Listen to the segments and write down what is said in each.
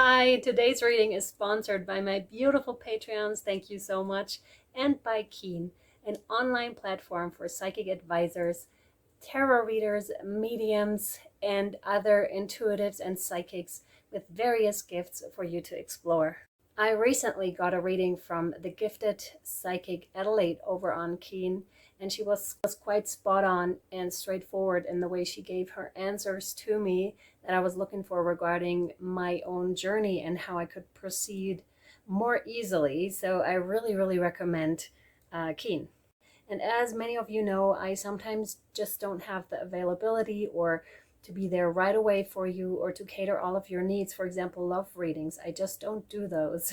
Hi, today's reading is sponsored by my beautiful Patreons. Thank you so much. And by Keen, an online platform for psychic advisors, tarot readers, mediums, and other intuitives and psychics with various gifts for you to explore. I recently got a reading from the gifted psychic Adelaide over on Keen, and she was quite spot on and straightforward in the way she gave her answers to me that I was looking for regarding my own journey and how I could proceed more easily. So I really recommend Keen. And as many of you know, I sometimes just don't have the availability or to be there right away for you or to cater all of your needs. For example, love readings. I just don't do those.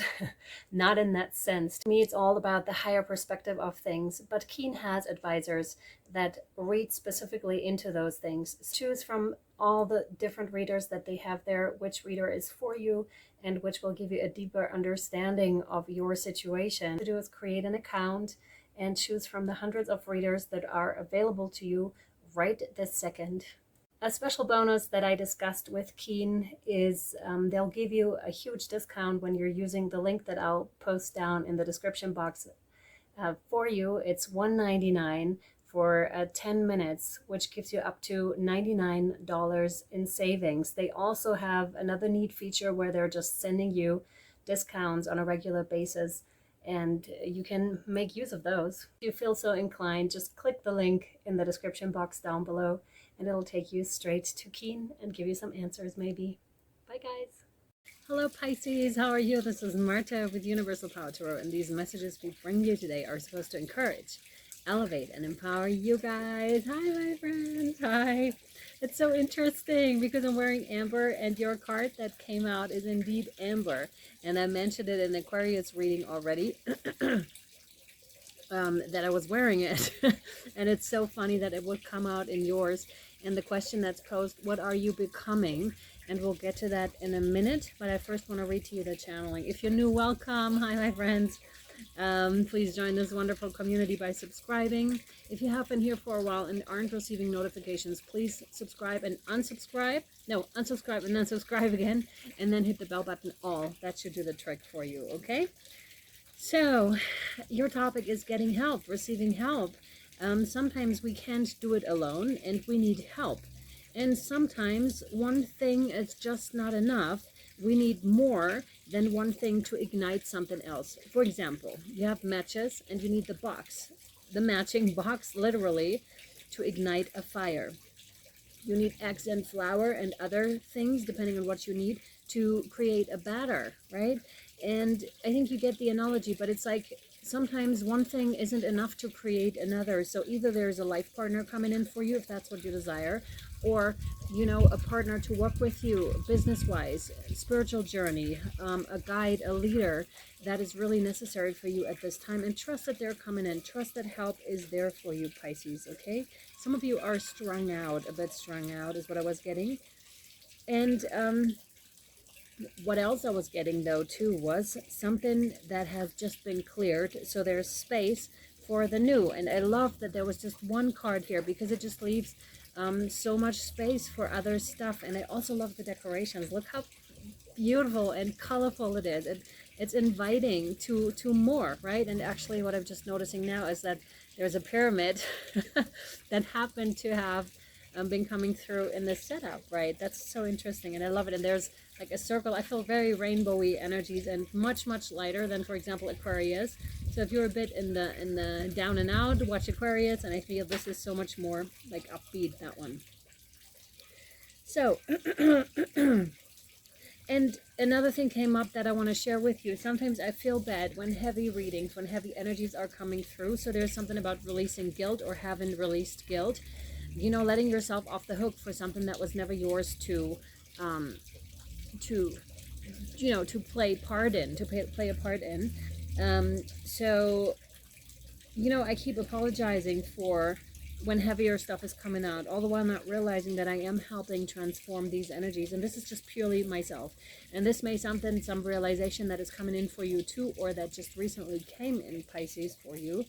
Not in that sense. To me, it's all about the higher perspective of things. But Keen has advisors that read specifically into those things. Choose from all the different readers that they have there, which reader is for you and which will give you a deeper understanding of your situation. To do is create an account and choose from the hundreds of readers that are available to you right this second. A special bonus that I discussed with Keen is they'll give you a huge discount when you're using the link that I'll post down in the description box for you. It's $1.99 for 10 minutes, which gives you up to $99 in savings. They also have another neat feature where they're just sending you discounts on a regular basis, and you can make use of those. If you feel so inclined, just click the link in the description box down below and it'll take you straight to Keen and give you some answers maybe. Bye guys. Hello Pisces, how are you? This is Marta with Universal Power Tarot, and these messages we bring you today are supposed to encourage, elevate, and empower you guys. Hi my friends, hi. It's so interesting because I'm wearing amber and your card that came out is indeed amber. And I mentioned it in Aquarius reading already that I was wearing it. And it's so funny that it would come out in yours. And the question that's posed, what are you becoming? And we'll get to that in a minute. But I first want to read to you the channeling. If you're new, welcome. Hi, my friends. Please join this wonderful community by subscribing. If you have been here for a while and aren't receiving notifications, please subscribe and unsubscribe. No, unsubscribe and then subscribe again. And then hit the bell button all. That should do the trick for you, okay? So, your topic is getting help, receiving help. Sometimes we can't do it alone and we need help. And sometimes one thing is just not enough. We need more than one thing to ignite something else. For example, you have matches and you need the box, the matching box, literally, to ignite a fire. You need eggs and flour and other things, depending on what you need, to create a batter, right? And I think you get the analogy, but it's like sometimes one thing isn't enough to create another. So either there's a life partner coming in for you, if that's what you desire, or, you know, a partner to work with you business-wise, spiritual journey, a guide, a leader that is really necessary for you at this time. And trust that they're coming in. Trust that help is there for you, Pisces, okay? Some of you are strung out, a bit strung out is what I was getting. And what else I was getting, though, too, was something that has just been cleared. So there's space for the new. And I love that there was just one card here because it just leaves so much space for other stuff. And I also love the decorations. Look how beautiful and colorful it is. It's inviting to more, right? And actually what I'm just noticing now is that there's a pyramid that happened to have been coming through in this setup, right? That's so interesting and I love it. And there's like a circle. I feel very rainbowy energies and much lighter than, for example, Aquarius. So if you're a bit in the down and out, watch Aquarius, and I feel this is so much more like upbeat, that one. So and another thing came up that I want to share with you. Sometimes I feel bad when heavy readings, when heavy energies are coming through. So there's something about releasing guilt or having released guilt. You know, letting yourself off the hook for something that was never yours to you know, to play part in, to play a part in. So, you know, I keep apologizing for when heavier stuff is coming out, all the while not realizing that I am helping transform these energies. And this is just purely myself. And this may some realization that is coming in for you too, or that just recently came in, Pisces, for you.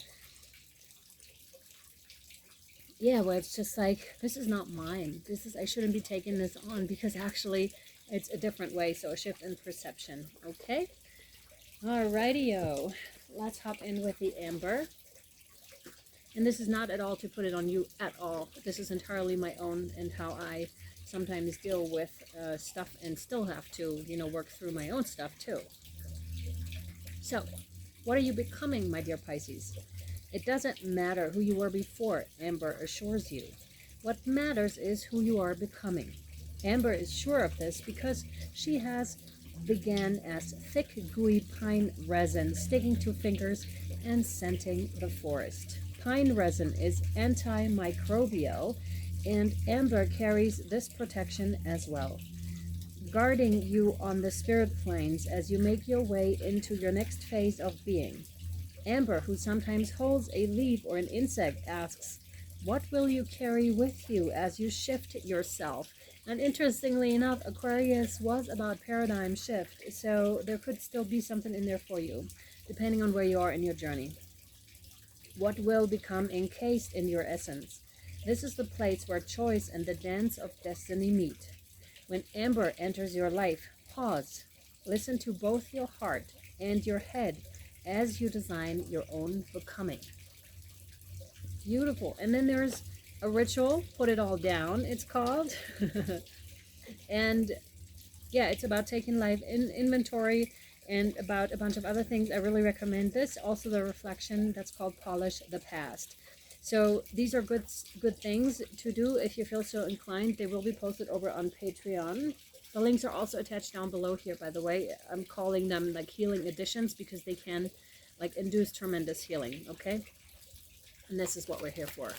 Yeah, well, it's just like, this is not mine. I shouldn't be taking this on, because actually It's a different way, so a shift in perception. Okay. Alrighty-o. Let's hop in with the amber. And this is not at all to put it on you at all. This is entirely my own and how I sometimes deal with stuff and still have to, you know, work through my own stuff too. So, what are you becoming, my dear Pisces? It doesn't matter who you were before, Amber assures you. What matters is who you are becoming. Amber is sure of this because she has began as thick, gooey pine resin sticking to fingers and scenting the forest. Pine resin is antimicrobial, and amber carries this protection as well, guarding you on the spirit planes as you make your way into your next phase of being. Amber, who sometimes holds a leaf or an insect, asks, what will you carry with you as you shift yourself? And interestingly enough, Aquarius was about paradigm shift, so there could still be something in there for you, depending on where you are in your journey. What will become encased in your essence? This is the place where choice and the dance of destiny meet. When amber enters your life, pause. Listen to both your heart and your head as you design your own becoming. Beautiful. And then there's a ritual, put it all down, it's called. And yeah, it's about taking life in inventory and about a bunch of other things. I really recommend this. Also the reflection, that's called Polish the Past. So these are good things to do if you feel so inclined. They will be posted over on Patreon. The links are also attached down below here, by the way. I'm calling them like healing editions because they can like induce tremendous healing, okay? And this is what we're here for.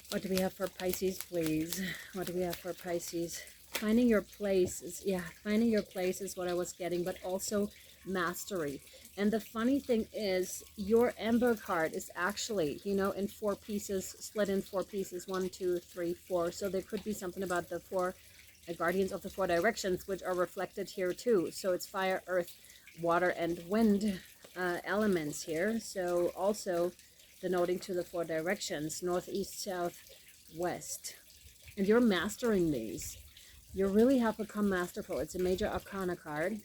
What do we have for Pisces, please? What do we have for Pisces? Finding your place is, yeah, finding your place is what I was getting, but also mastery. And the funny thing is, your amber card is actually, you know, in 4 pieces, split in 4 pieces, 1, 2, 3, 4. So there could be something about the 4 guardians of the 4 directions, which are reflected here too. So it's fire, earth, water, and wind elements here. So also denoting to the 4 directions, north, east, south, west. And you're mastering these. You really have become masterful. It's a major arcana card.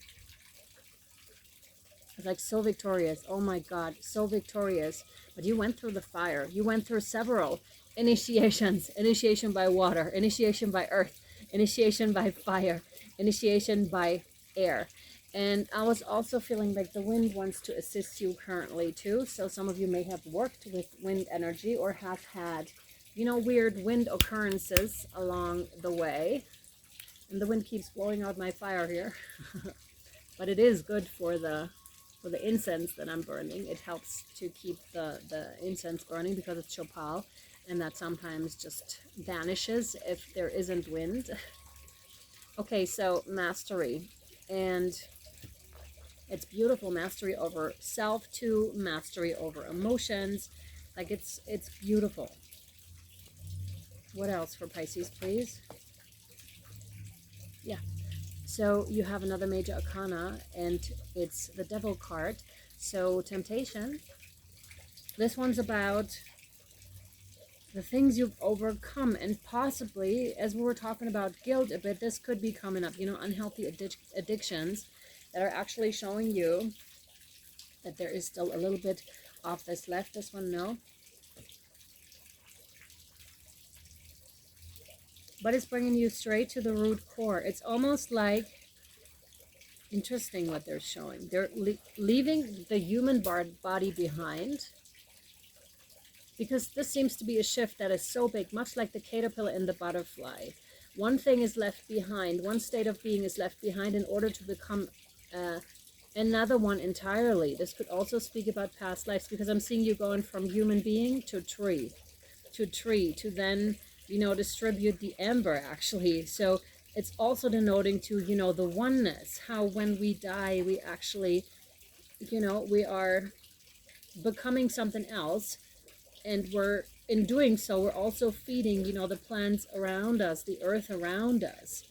It's like so victorious. Oh my God, so victorious. But you went through the fire. You went through several initiations. Initiation by water, initiation by earth, initiation by fire, initiation by air. And I was also feeling like the wind wants to assist you currently too. So some of you may have worked with wind energy or have had, you know, weird wind occurrences along the way. And the wind keeps blowing out my fire here. But it is good for the incense that I'm burning. It helps to keep the incense burning because it's chopal, and that sometimes just vanishes if there isn't wind. Okay, so mastery. And it's beautiful. Mastery over self too, mastery over emotions. Like it's beautiful. What else for Pisces, please? Yeah. So you have another major arcana, and it's the devil card. So temptation. This one's about the things you've overcome, and possibly, as we were talking about guilt a bit, this could be coming up, you know, unhealthy addictions that are actually showing you that there is still a little bit of this left. This one, no. But it's bringing you straight to the root core. It's almost like, interesting what they're showing. They're leaving the human body behind, because this seems to be a shift that is so big, much like the caterpillar and the butterfly. One thing is left behind. One state of being is left behind in order to become another one entirely. This could also speak about past lives, because I'm seeing you going from human being to tree, to then, you know, distribute the amber actually. So it's also denoting to, you know, the oneness, how when we die, we actually, you know, we are becoming something else. And we're, in doing so, we're also feeding, you know, the plants around us, the earth around us.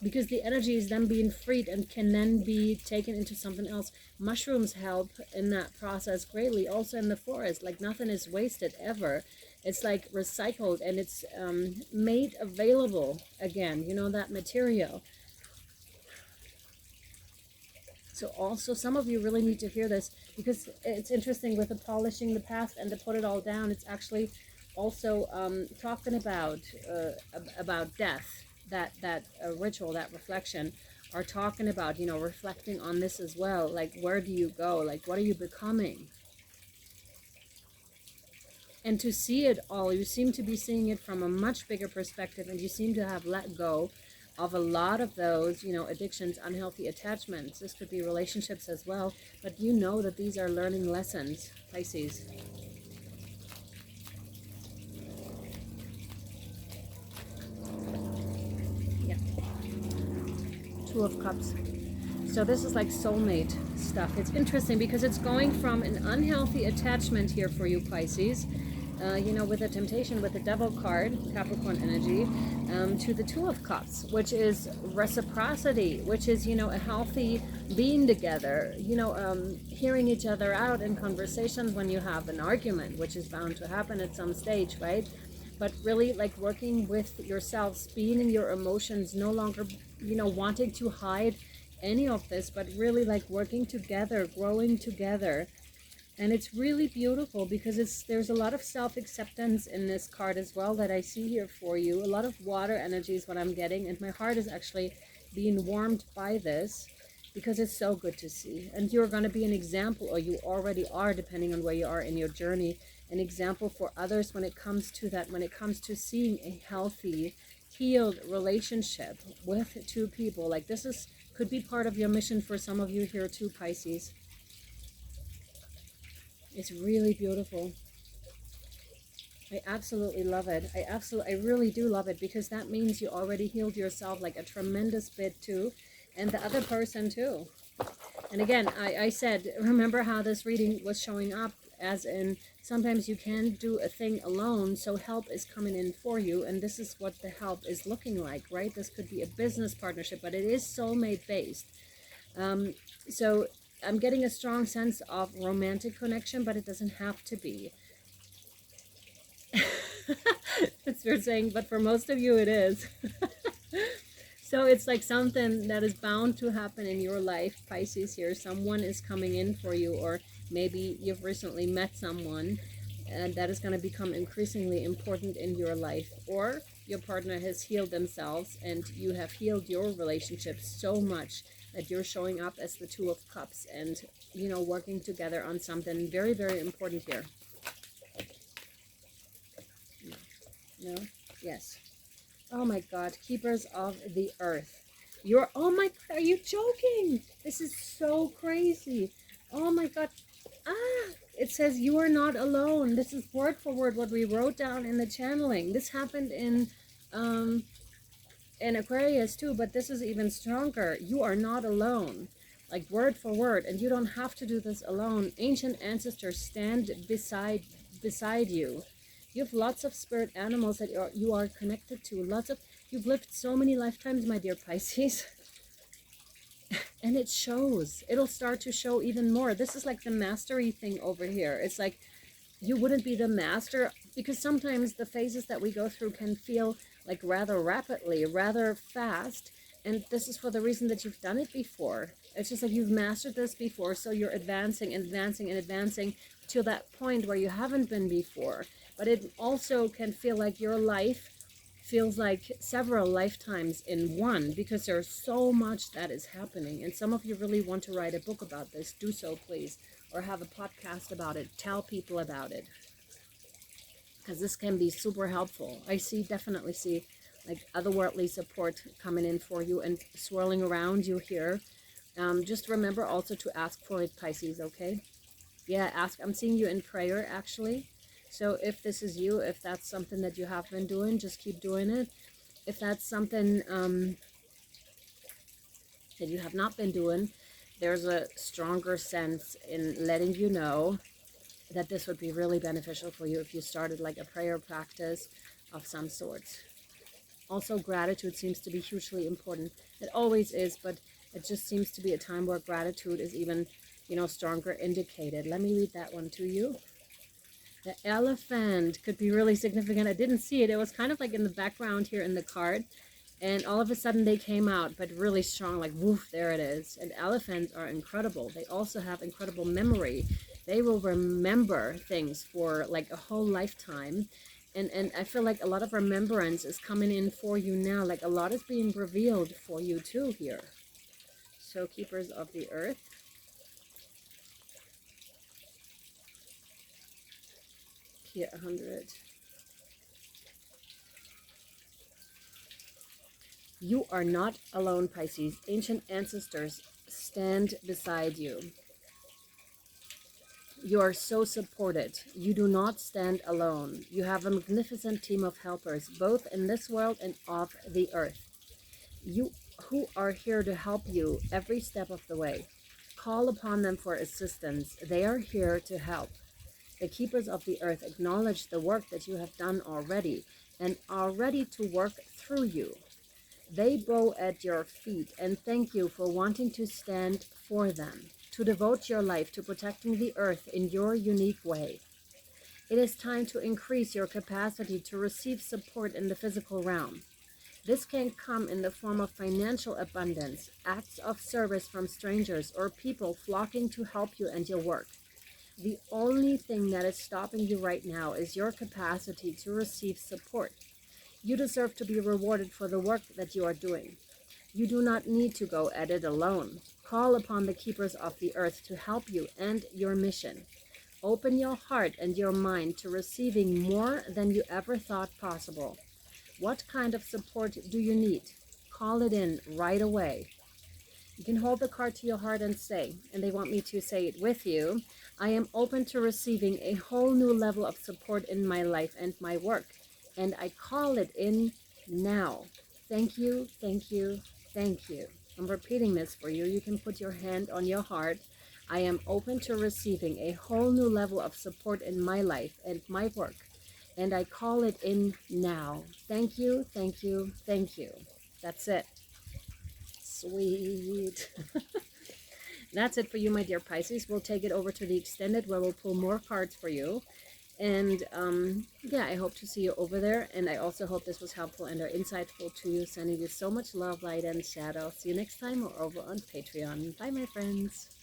Because the energy is then being freed and can then be taken into something else. Mushrooms help in that process greatly. Also in the forest, like nothing is wasted ever. It's like recycled, and it's made available again, you know, that material. So also some of you really need to hear this, because it's interesting with the polishing the past and to put it all down. It's actually also talking about death, that ritual, that reflection, are talking about, you know, reflecting on this as well. Like, where do you go? Like, what are you becoming? And to see it all, you seem to be seeing it from a much bigger perspective, and you seem to have let go of a lot of those, you know, addictions, unhealthy attachments. This could be relationships as well, but you know that these are learning lessons, Pisces. Yeah. Two of Cups. So this is like soulmate stuff. It's interesting because it's going from an unhealthy attachment here for you, Pisces, you know, with the temptation, with the devil card, Capricorn energy, to the Two of Cups, which is reciprocity, which is, you know, a healthy being together, you know, hearing each other out in conversations when you have an argument, which is bound to happen at some stage, right? But really, like, working with yourselves, being in your emotions, no longer, you know, wanting to hide any of this, but really like working together, growing together. And it's really beautiful because there's a lot of self-acceptance in this card as well that I see here for you. A lot of water energy is what I'm getting, and my heart is actually being warmed by this because it's so good to see. And you're going to be an example, or you already are, depending on where you are in your journey, an example for others when it comes to that, when it comes to seeing a healthy, healed relationship with two people. Like, this could be part of your mission for some of you here too, Pisces. It's really beautiful. I absolutely love it. I really do love it, because that means you already healed yourself like a tremendous bit too, and the other person too. And again, I said, remember how this reading was showing up, as in sometimes you can't do a thing alone, so help is coming in for you, and this is what the help is looking like, right? This could be a business partnership, but it is soulmate based. So I'm getting a strong sense of romantic connection, but it doesn't have to be. That's what you're saying, but for most of you it is. So it's like something that is bound to happen in your life, Pisces here. Someone is coming in for you, or maybe you've recently met someone and that is going to become increasingly important in your life, or your partner has healed themselves and you have healed your relationship so much that you're showing up as the Two of Cups and, you know, working together on something very, very important here. No? Yes. Oh my God, keepers of the earth. You're, oh my God, are you joking? This is so crazy. Oh my God. Ah, it says you are not alone. This is word for word what we wrote down in the channeling. This happened in Aquarius too, but this is even stronger. You are not alone. Like word for word, and you don't have to do this alone. Ancient ancestors stand beside you. You have lots of spirit animals that you are connected to. You've lived so many lifetimes, my dear Pisces. And it shows. It'll start to show even more. This is like the mastery thing over here. It's like you wouldn't be the master, because sometimes the phases that we go through can feel like rather rapidly, rather fast. And this is for the reason that you've done it before. It's just like you've mastered this before, so you're advancing and advancing and advancing to that point where you haven't been before. But it also can feel like your life feels like several lifetimes in one, because there's so much that is happening. And some of you really want to write a book about this. Do so, please. Or have a podcast about it. Tell people about it, because this can be super helpful. I definitely see like otherworldly support coming in for you and swirling around you here. Just remember also to ask for it, Pisces, okay? Yeah, ask. I'm seeing you in prayer, actually. So if this is you, if that's something that you have been doing, just keep doing it. If that's something that you have not been doing, there's a stronger sense in letting you know that this would be really beneficial for you if you started like a prayer practice of some sort. Also, gratitude seems to be hugely important. It always is, but it just seems to be a time where gratitude is even, you know, stronger indicated. Let me read that one to you. The elephant could be really significant. I didn't see it. It was kind of like in the background here in the card. And all of a sudden they came out, but really strong, like woof, there it is. And elephants are incredible. They also have incredible memory. They will remember things for like a whole lifetime. And I feel like a lot of remembrance is coming in for you now. Like a lot is being revealed for you too here. So keepers of the earth. Here, 100. You are not alone, Pisces. Ancient ancestors stand beside you. You are so supported. You do not stand alone. You have a magnificent team of helpers, both in this world and off the earth. You who are here to help you every step of the way. Call upon them for assistance. They are here to help. The keepers of the earth acknowledge the work that you have done already and are ready to work through you. They bow at your feet and thank you for wanting to stand for them, to devote your life to protecting the earth in your unique way. It is time to increase your capacity to receive support in the physical realm. This can come in the form of financial abundance, acts of service from strangers, or people flocking to help you and your work. The only thing that is stopping you right now is your capacity to receive support. You deserve to be rewarded for the work that you are doing. You do not need to go at it alone. Call upon the keepers of the earth to help you and your mission. Open your heart and your mind to receiving more than you ever thought possible. What kind of support do you need? Call it in right away. You can hold the card to your heart and say, and they want me to say it with you, I am open to receiving a whole new level of support in my life and my work, and I call it in now. Thank you, thank you, thank you. I'm repeating this for you. You can put your hand on your heart. I am open to receiving a whole new level of support in my life and my work, and I call it in now. Thank you, thank you, thank you. That's it. Sweet. That's it for you, my dear Pisces. We'll take it over to the extended where we'll pull more cards for you. And yeah, I hope to see you over there. And I also hope this was helpful and or insightful to you. Sending you so much love, light, and shadow. See you next time or over on Patreon. Bye, my friends.